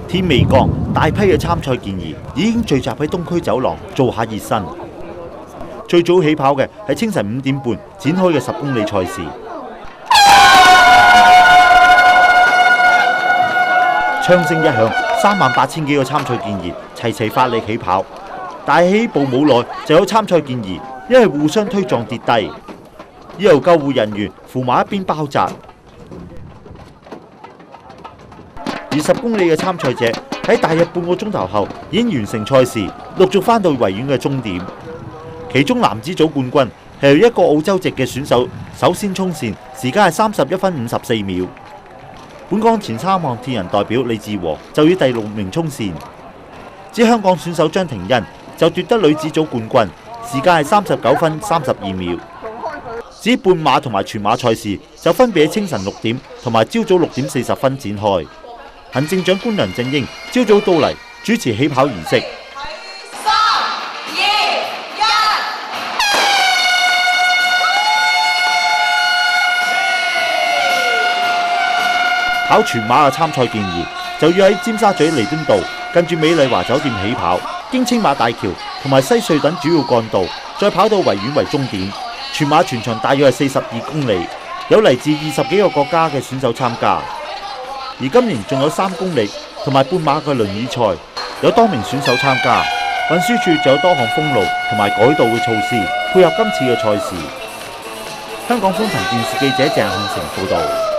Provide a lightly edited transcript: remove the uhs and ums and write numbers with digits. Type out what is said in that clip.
天未光，大批嘅參賽健兒已經聚集喺東區走廊做下熱身。最早起跑嘅係清晨5點半展開嘅10公里賽事。槍聲一響，38000幾個參賽健兒齊齊發力起跑，但係起步冇耐就有參賽健兒因為互相推撞跌低，要由救護人員扶埋一邊包紮。而10公里嘅參賽者喺大約半個鐘頭後已經完成賽事，陸續返到維園嘅終點。其中男子組冠軍係由一個澳洲籍嘅選手首先衝線，時間係31分54秒。本港前3項鐵人代表李志和就以第6名衝線，至香港選手張婷欣就奪得女子組冠軍，時間係39分32秒。至於半馬同埋全馬賽事就分別喺清晨6點同埋朝早6點40分展開。行政長官梁振英朝早到嚟主持起跑儀式。3、2、1，跑全馬嘅參賽健兒就要喺尖沙咀彌敦道近住美麗華酒店起跑，經青馬大橋同埋西隧等主要幹道，再跑到維園為終點。全馬全長大約係42公里，有嚟自20幾個國家嘅選手參加。而今年仲有3公里同埋半馬嘅輪椅賽，有多名選手參加。運輸署就有多項封路同埋改道嘅措施，配合今次嘅賽事。香港風騰電視記者鄭漢成報導。